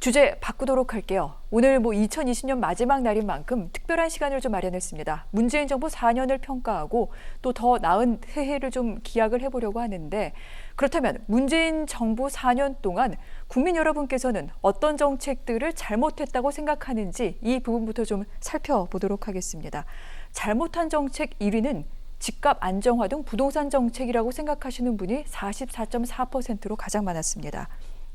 주제 바꾸도록 할게요. 오늘 2020년 마지막 날인 만큼 특별한 시간을 좀 마련했습니다. 문재인 정부 4년을 평가하고 또 더 나은 새해를 좀 기약을 해보려고 하는데, 그렇다면 문재인 정부 4년 동안 국민 여러분께서는 어떤 정책들을 잘못했다고 생각하는지 이 부분부터 좀 살펴보도록 하겠습니다. 잘못한 정책 1위는 집값 안정화 등 부동산 정책이라고 생각하시는 분이 44.4%로 가장 많았습니다.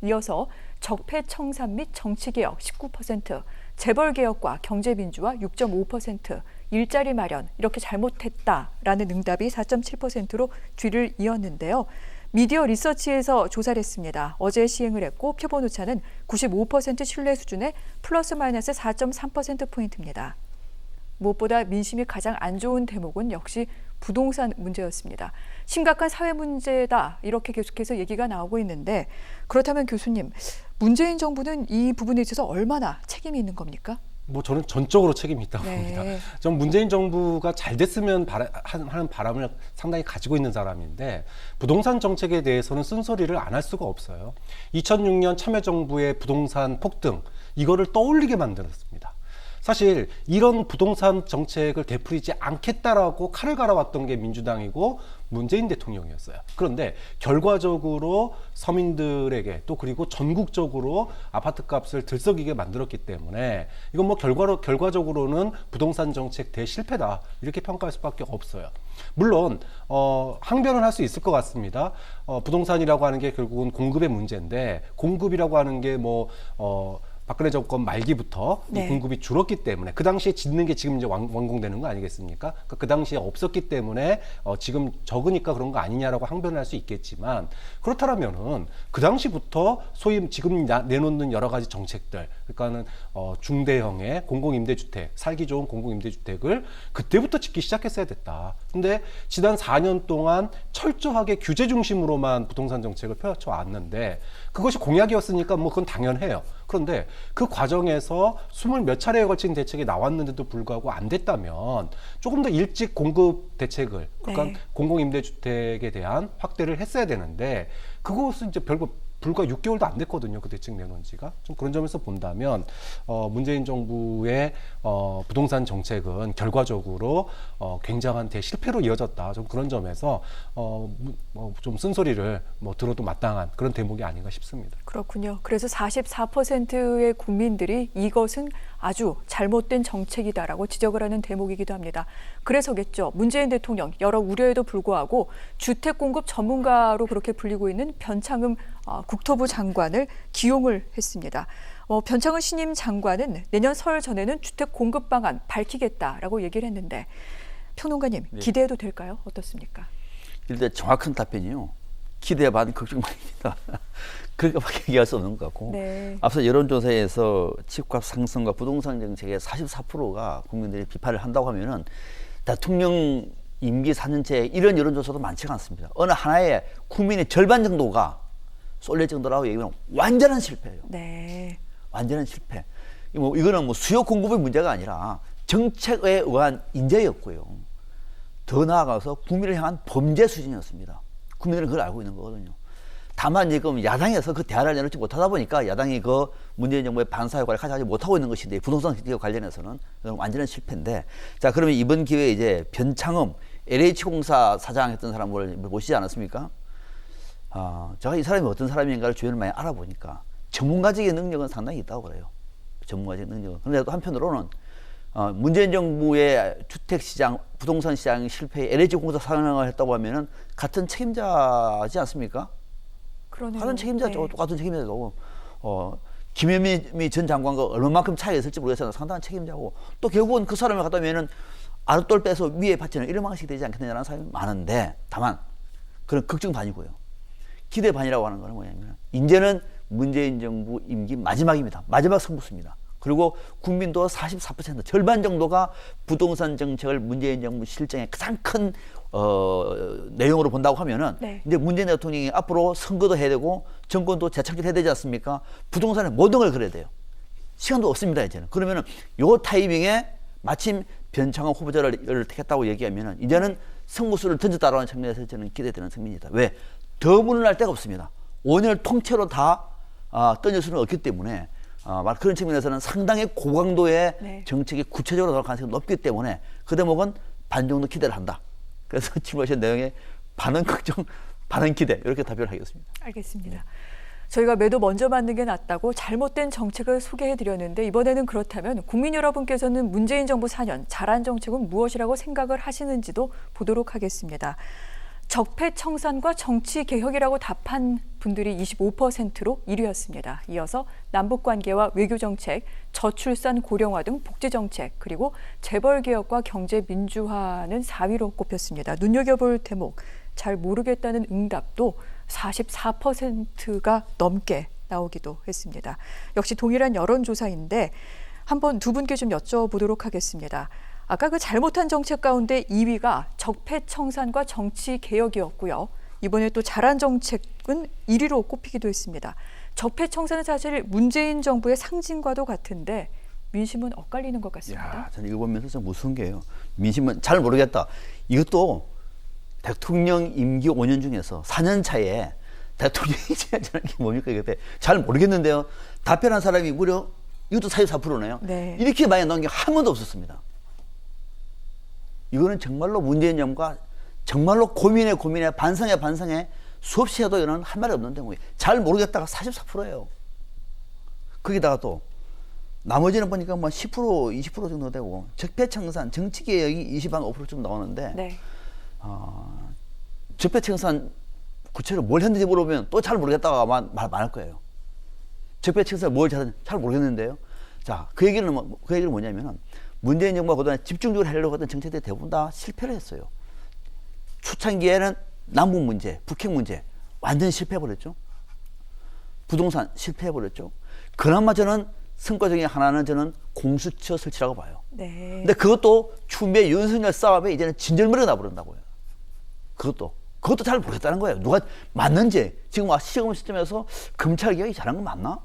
이어서 적폐 청산 및 정치개혁 19%, 재벌개혁과 경제민주화 6.5%, 일자리 마련 이렇게 잘못했다라는 응답이 4.7%로 뒤를 이었는데요. 미디어 리서치에서 조사를 했습니다. 어제 시행을 했고 표본 오차는 95% 신뢰 수준의 플러스 마이너스 4.3%포인트입니다. 무엇보다 민심이 가장 안 좋은 대목은 역시 부동산 문제였습니다. 심각한 사회 문제다 이렇게 계속해서 얘기가 나오고 있는데, 그렇다면 교수님, 문재인 정부는 이 부분에 있어서 얼마나 책임이 있는 겁니까? 저는 전적으로 책임이 있다고 봅니다. 전 문재인 정부가 잘 됐으면 하는 바람을 상당히 가지고 있는 사람인데, 부동산 정책에 대해서는 쓴소리를 안 할 수가 없어요. 2006년 참여정부의 부동산 폭등, 이거를 떠올리게 만들었습니다. 사실 이런 부동산 정책을 되풀이지 않겠다라고 칼을 갈아왔던 게 민주당이고 문재인 대통령이었어요. 그런데 결과적으로 서민들에게 또 그리고 전국적으로 아파트 값을 들썩이게 만들었기 때문에 이건 결과적으로는 부동산 정책 대실패다 이렇게 평가할 수밖에 없어요. 물론 항변을 할 수 있을 것 같습니다. 부동산이라고 하는 게 결국은 공급의 문제인데, 공급이라고 하는 게 박근혜 정권 말기부터 이 공급이 줄었기 때문에, 그 당시에 짓는 게 지금 이제 완공되는 거 아니겠습니까? 그 당시에 없었기 때문에 지금 적으니까 그런 거 아니냐라고 항변을 할 수 있겠지만, 그렇다면은 그 당시부터 소위 지금 내놓는 여러 가지 정책들, 그러니까는 중대형의 공공임대주택, 살기 좋은 공공임대주택을 그때부터 짓기 시작했어야 됐다. 근데 지난 4년 동안 철저하게 규제 중심으로만 부동산 정책을 펼쳐왔는데, 그것이 공약이었으니까 그건 당연해요. 그런데 그 과정에서 20몇 차례에 걸친 대책이 나왔는데도 불구하고 안 됐다면 조금 더 일찍 공급 대책을, 그러니까 공공임대주택에 대한 확대를 했어야 되는데, 그것은 이제 불과 6개월도 안 됐거든요. 그 대책 내놓은 지가. 좀 그런 점에서 본다면 문재인 정부의 부동산 정책은 결과적으로 굉장한 대실패로 이어졌다. 좀 그런 점에서 좀 쓴소리를 들어도 마땅한 그런 대목이 아닌가 싶습니다. 그렇군요. 그래서 44%의 국민들이 이것은 아주 잘못된 정책이다라고 지적을 하는 대목이기도 합니다. 그래서겠죠. 문재인 대통령 여러 우려에도 불구하고 주택 공급 전문가로 그렇게 불리고 있는 변창흠 국토부 장관을 기용을 했습니다. 변창흠 신임 장관은 내년 설 전에는 주택 공급 방안 밝히겠다라고 얘기를 했는데, 평론가님, 기대해도 될까요? 어떻습니까? 일단 정확한 답변이요. 기대 반 걱정 반입니다. 그렇게밖에 얘기할 수 없는 것 같고, 앞서 여론조사에서 집값 상승과 부동산 정책의 44%가 국민들이 비판을 한다고 하면은 대통령 임기 4년째 이런 여론조사도 많지가 않습니다. 어느 하나의 국민의 절반 정도가 쏠릴 정도라고 얘기하면 완전한 실패예요. 완전한 실패. 이거는 수요 공급의 문제가 아니라 정책에 의한 인재였고요. 더 나아가서 국민을 향한 범죄 수준이었습니다. 국민들은 그걸 알고 있는 거거든요. 다만 지금 야당에서 그 대화를 내놓지 못하다 보니까 야당이 그 문재인 정부의 반사 효과를 가져가지 못하고 있는 것인데, 부동산 정책 관련해서는 완전한 실패인데, 자, 그러면 이번 기회에 이제 변창흠 LH공사 사장 했던 사람을 모시지 않았습니까? 제가 이 사람이 어떤 사람인가를 주변을 많이 알아보니까 전문가적인 능력은 상당히 있다고 그래요. 전문가적인 능력은. 그런데 또 한편으로는 문재인 정부의 주택시장, 부동산 시장 실패에 LH공사 사장을 했다고 하면은 같은 책임자지 않습니까? 그러네요. 같은 책임자죠. 똑같은 책임자고. 김현미 전 장관과 얼마만큼 차이가 있을지 모르겠으나 상당한 책임자고, 또 결국은 그 사람을 갖다 보면은 아랫돌 빼서 위에 받치는 이런 방식이 되지 않겠느냐는 사람이 많은데, 다만 그런 걱정 반이고요. 기대 반이라고 하는 거는 뭐냐면, 이제는 문재인 정부 임기 마지막입니다. 마지막 승부수입니다. 그리고 국민도 44% 절반 정도가 부동산 정책을 문재인 정부 실정의 가장 큰 내용으로 본다고 하면은, 이제 문재인 대통령이 앞으로 선거도 해야 되고 정권도 재창출해야 되지 않습니까? 부동산의 모든 걸 그려야 돼요. 시간도 없습니다, 이제는. 그러면은 요 타이밍에 마침 변창흠 후보자를 택했다고 얘기하면은 이제는 승부수를 던졌다라는 측면에서 저는 기대되는 측면이다. 왜? 더 물러날 데가 없습니다. 5년을 통째로 다 던질 수는 없기 때문에 그런 측면에서는 상당히 고강도의 네. 정책이 구체적으로 나올 가능성이 높기 때문에 그 대목은 반 정도 기대를 한다. 그래서 질문하신 내용에 반은 걱정, 반은 기대 이렇게 답변하겠습니다. 알겠습니다. 저희가 매도 먼저 맞는 게 낫다고 잘못된 정책을 소개해드렸는데 이번에는 그렇다면 국민 여러분께서는 문재인 정부 4년 잘한 정책은 무엇이라고 생각을 하시는지도 보도록 하겠습니다. 적폐청산과 정치개혁이라고 답한 분들이 25%로 1위였습니다. 이어서 남북관계와 외교정책, 저출산 고령화 등 복지정책, 그리고 재벌개혁과 경제민주화는 4위로 꼽혔습니다. 눈여겨볼 대목, 잘 모르겠다는 응답도 44%가 넘게 나오기도 했습니다. 역시 동일한 여론조사인데 한번 두 분께 좀 여쭤보도록 하겠습니다. 아까 그 잘못한 정책 가운데 2위가 적폐청산과 정치개혁이었고요. 이번에 또 잘한 정책은 1위로 꼽히기도 했습니다. 적폐청산은 사실 문재인 정부의 상징과도 같은데 민심은 엇갈리는 것 같습니다. 야, 저는 이거 보면서 좀 무서운 게요. 민심은 잘 모르겠다. 이것도 대통령 임기 5년 중에서 4년 차에 대통령이 제안하는 게 뭡니까? 이게 잘 모르겠는데요. 답변한 사람이 무려 이것도 44%네요. 네. 이렇게 많이 나온 게 한 번도 없었습니다. 이거는 정말로 문재인 정부가 정말로 고민에 반성에 수없이 해도 이런 한 말이 없는 대목이 잘 모르겠다가 44%예요. 거기다가 또 나머지는 보니까 뭐 10%, 20% 정도 되고 적폐청산, 정치개혁이 25%쯤 나오는데 네. 적폐청산 구체적으로 뭘 했는지 물어보면 또 잘 모르겠다가 말할 거예요. 적폐청산 뭘 잘했는지 잘 모르겠는데요. 자, 그 얘기는 뭐냐면은 문재인 정부가 그동안 집중적으로 하려고 했던 정책들이 대부분 다 실패를 했어요. 초창기에는 남북 문제, 북핵 문제 완전히 실패해버렸죠. 부동산 실패해버렸죠. 그나마 저는 성과 중에 하나는 저는 공수처 설치라고 봐요. 네. 근데 그것도 추미애 윤석열 싸움에 이제는 진절머리가 나버린다고요. 그것도 잘 모르겠다는 거예요. 누가 맞는지 지금 시점에서 검찰 개혁이 잘한 건 맞나?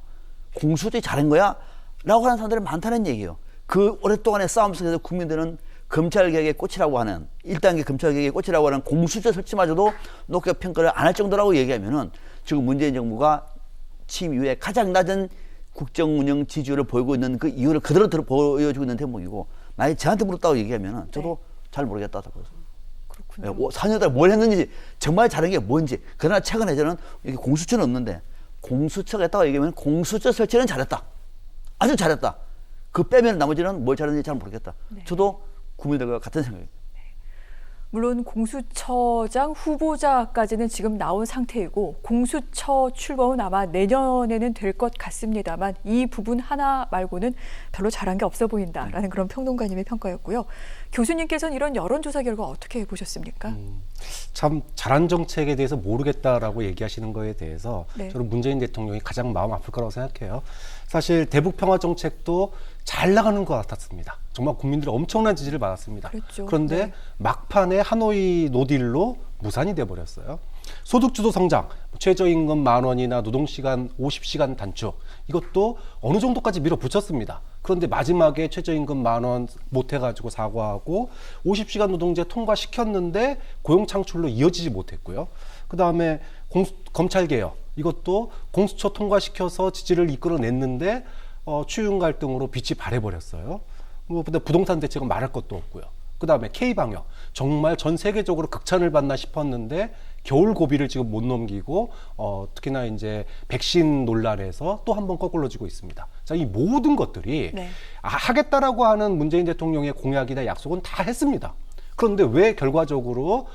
공수처이 잘한 거야? 라고 하는 사람들이 많다는 얘기예요. 그 오랫동안의 싸움 속에서 국민들은 검찰 개혁의 꽃이라고 하는 1단계 검찰 개혁의 꽃이라고 하는 공수처 설치마저도 높게 평가를 안 할 정도라고 얘기하면은 지금 문재인 정부가 취임 이후에 가장 낮은 국정 운영 지지율을 보이고 있는 그 이유를 그대로 보여주고 있는 대목이고 만약에 저한테 물었다고 얘기하면은 저도 잘 모르겠다고 그랬어요. 그렇군요. 4년 동안 뭘 했는지 정말 잘한 게 뭔지. 그러나 최근에 저는 여기 공수처는 없는데 공수처가 있다고 얘기하면 공수처 설치는 잘했다. 아주 잘했다. 그 빼면 나머지는 뭘 잘했는지 잘 모르겠다. 네. 저도 국민들과 같은 생각이에요. 물론 공수처장 후보자까지는 지금 나온 상태이고 공수처 출범은 아마 내년에는 될 것 같습니다만 이 부분 하나 말고는 별로 잘한 게 없어 보인다라는 그런 평론가님의 평가였고요. 교수님께서는 이런 여론조사 결과 어떻게 보셨습니까? 참 잘한 정책에 대해서 모르겠다라고 얘기하시는 거에 대해서 네. 저는 문재인 대통령이 가장 마음 아플 거라고 생각해요. 사실 대북 평화 정책도 잘 나가는 것 같았습니다. 정말 국민들의 엄청난 지지를 받았습니다. 그랬죠. 그런데 네. 막판에 하노이 노딜로 무산이 돼버렸어요. 소득주도 성장, 최저임금 10,000원이나 노동시간 50시간 단축 이것도 어느 정도까지 밀어붙였습니다. 그런데 마지막에 최저임금 10,000원 못해가지고 사과하고 50시간 노동제 통과시켰는데 고용 창출로 이어지지 못했고요. 그 다음에 검찰개혁 이것도 공수처 통과시켜서 지지를 이끌어냈는데 추윤 갈등으로 빛이 발해버렸어요. 무엇보다 부동산 대책은 말할 것도 없고요. 그 다음에 K방역 정말 전 세계적으로 극찬을 받나 싶었는데 겨울 고비를 지금 못 넘기고 특히나 이제 백신 논란에서 또 한 번 거꾸로지고 있습니다. 자, 이 모든 것들이 네. 하겠다라고 하는 문재인 대통령의 공약이나 약속은 다 했습니다. 그런데 왜 결과적으로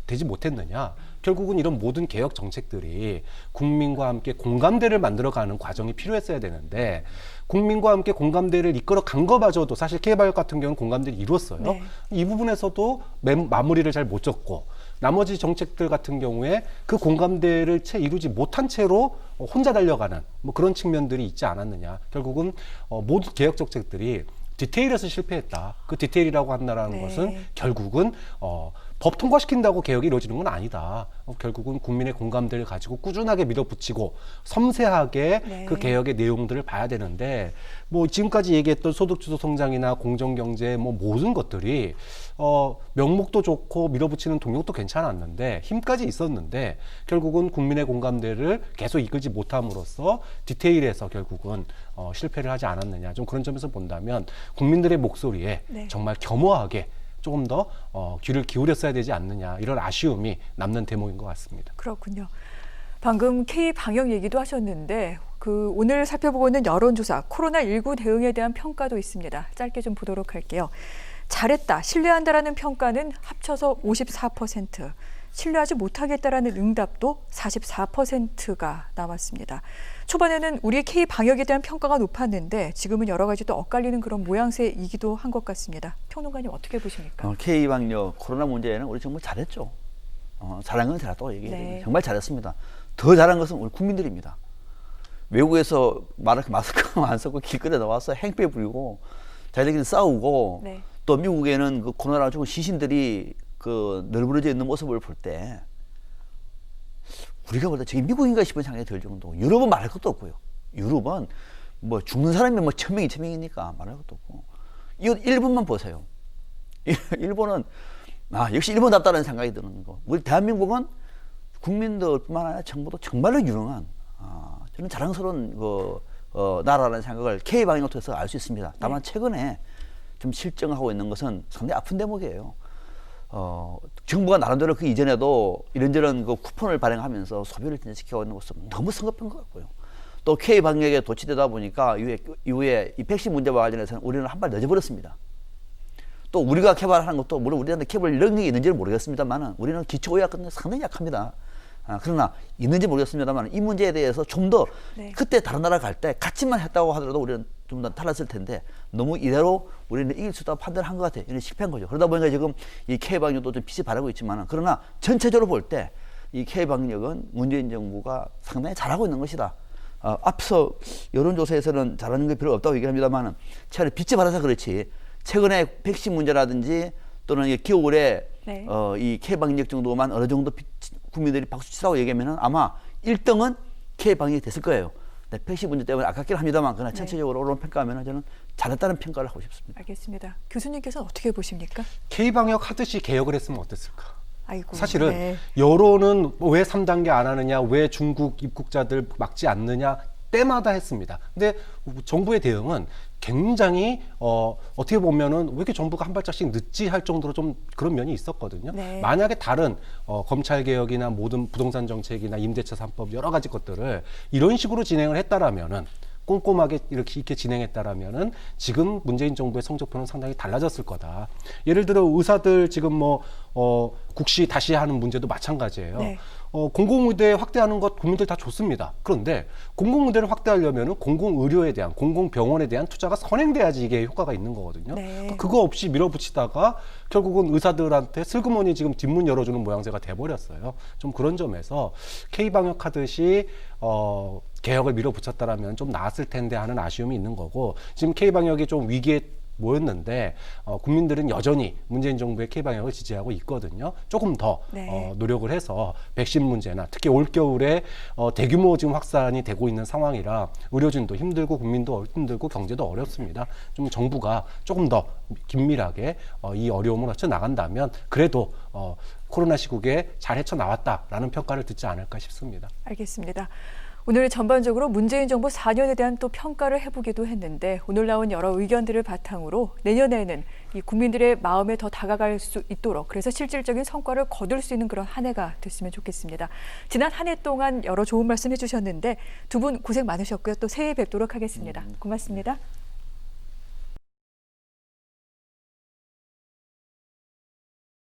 되지 못했느냐? 결국은 이런 모든 개혁 정책들이 국민과 함께 공감대를 만들어가는 과정이 필요했어야 되는데 국민과 함께 공감대를 이끌어 간 거마저도 사실 K방역 같은 경우는 공감대를 이뤘어요. 네. 이 부분에서도 마무리를 잘 못 졌고 나머지 정책들 같은 경우에 그 공감대를 채 이루지 못한 채로 혼자 달려가는 뭐 그런 측면들이 있지 않았느냐. 결국은 모든 개혁 정책들이 디테일에서 실패했다. 그 디테일이라고 한다라는 네. 것은 결국은 법 통과시킨다고 개혁이 이루어지는 건 아니다. 결국은 국민의 공감대를 가지고 꾸준하게 밀어붙이고 섬세하게 네. 그 개혁의 내용들을 봐야 되는데 뭐 지금까지 얘기했던 소득주도 성장이나 공정경제 뭐 모든 것들이 명목도 좋고 밀어붙이는 동력도 괜찮았는데 힘까지 있었는데 결국은 국민의 공감대를 계속 이끌지 못함으로써 디테일에서 결국은 실패를 하지 않았느냐. 좀 그런 점에서 본다면 국민들의 목소리에 네. 정말 겸허하게 조금 더 귀를 기울였어야 되지 않느냐. 이런 아쉬움이 남는 대목인 것 같습니다. 그렇군요. 방금 K 방역 얘기도 하셨는데 오늘 살펴보고 있는 여론조사 코로나19 대응에 대한 평가도 있습니다. 짧게 좀 보도록 할게요. 잘했다, 신뢰한다라는 평가는 합쳐서 54%, 신뢰하지 못하겠다라는 응답도 44%가 나왔습니다. 초반에는 우리의 K 방역에 대한 평가가 높았는데 지금은 여러 가지 또 엇갈리는 그런 모양새이기도 한 것 같습니다. 평론가님 어떻게 보십니까? K 방역 코로나 문제에는 우리 정말 잘했죠. 잘한 건 잘했다고 얘기해야 됩니다. 정말 잘했습니다. 더 잘한 것은 우리 국민들입니다. 외국에서 마스크 안 쓰고 길거리에 나와서 행패 부리고 자기들끼리 싸우고 네. 또 미국에는 그 코로나 죽은 시신들이 그 널브러져 있는 모습을 볼 때 우리가 볼 때 저게 미국인가 싶은 생각이 들 정도. 유럽은 말할 것도 없고요. 유럽은 뭐 죽는 사람이 뭐 1000명이 2000명이니까 말할 것도 없고. 이거 일본만 보세요. 일본은 역시 일본답다는 생각이 드는 거. 우리 대한민국은 국민들뿐만 아니라 정부도 정말로 유능한 저는 자랑스러운 나라라는 생각을 K 방역을 통해서 알 수 있습니다. 다만 최근에 좀 실정하고 있는 것은 상당히 아픈 대목이에요. 정부가 나름대로 그 이전에도 이런저런 그 쿠폰을 발행하면서 소비를 진전시키고 있는 것은 너무 성급한 것 같고요. 또 K 방역에 도취되다 보니까 이후에 이 백신 문제와 관련해서는 우리는 한 발 늦어버렸습니다. 또 우리가 개발하는 것도 물론 우리한테 개발 능력이 있는지는 모르겠습니다만 우리는 기초의학은 상당히 약합니다. 그러나 있는지 모르겠습니다만 이 문제에 대해서 좀 더 네. 그때 다른 나라 갈 때 같이만 했다고 하더라도 우리는 좀 더 달랐을 텐데 너무 이대로 우리는 이길 수 있다고 판단한 것 같아요. 이는 실패한 거죠. 그러다 보니까 지금 이 K방역도 좀 빛이 바라고 있지만 그러나 전체적으로 볼 때 이 K방역은 문재인 정부가 상당히 잘하고 있는 것이다. 앞서 여론조사에서는 잘하는 게 별로 없다고 얘기합니다만 차라리 빛이 발라서 그렇지 최근에 백신 문제라든지 또는 겨울에 네. 이 K방역 정도만 어느 정도 국민들이 박수 치라고 얘기하면 아마 1등은 K방역이 됐을 거예요. 네, 백신 문제 때문에 아깝긴 합니다만 그러나 전체적으로 언론 평가하면 저는 잘했다는 평가를 하고 싶습니다. 알겠습니다. 교수님께서는 어떻게 보십니까? K방역 하듯이 개혁을 했으면 어땠을까? 아이고, 사실은 네. 여론은 왜 3단계 안 하느냐, 왜 중국 입국자들 막지 않느냐 때마다 했습니다. 근데 정부의 대응은 굉장히 어떻게 보면은 왜 이렇게 정부가 한 발짝씩 늦지 할 정도로 좀 그런 면이 있었거든요. 네. 만약에 만약에 다른 검찰 개혁이나 모든 부동산 정책이나 임대차 3법 여러 가지 것들을 이런 식으로 진행을 했다라면은 꼼꼼하게 이렇게 진행했다라면은 지금 문재인 정부의 성적표는 상당히 달라졌을 거다. 예를 들어 의사들 지금 국시 다시 하는 문제도 마찬가지예요. 네. 공공의대 확대하는 것 국민들 다 좋습니다. 그런데 공공의대를 확대하려면은 공공의료에 대한 공공병원에 대한 투자가 선행돼야지 이게 효과가 있는 거거든요. 네. 그러니까 그거 없이 밀어붙이다가 결국은 의사들한테 슬그머니 지금 뒷문 열어주는 모양새가 돼버렸어요. 좀 그런 점에서 K방역 하듯이 개혁을 밀어붙였다라면 좀 나았을 텐데 하는 아쉬움이 있는 거고 지금 K방역이 좀 위기에 모였는데 국민들은 여전히 문재인 정부의 K방역을 지지하고 있거든요. 조금 더 네. 노력을 해서 백신 문제나 특히 올겨울에 대규모 지금 확산이 되고 있는 상황이라 의료진도 힘들고 국민도 힘들고 경제도 어렵습니다. 좀 정부가 조금 더 긴밀하게 이 어려움을 헤쳐나간다면 그래도 코로나 시국에 잘 헤쳐나왔다라는 평가를 듣지 않을까 싶습니다. 알겠습니다. 오늘 전반적으로 문재인 정부 4년에 대한 또 평가를 해보기도 했는데 오늘 나온 여러 의견들을 바탕으로 내년에는 이 국민들의 마음에 더 다가갈 수 있도록 그래서 실질적인 성과를 거둘 수 있는 그런 한 해가 됐으면 좋겠습니다. 지난 한 해 동안 여러 좋은 말씀 해주셨는데 두 분 고생 많으셨고요. 또 새해 뵙도록 하겠습니다. 고맙습니다.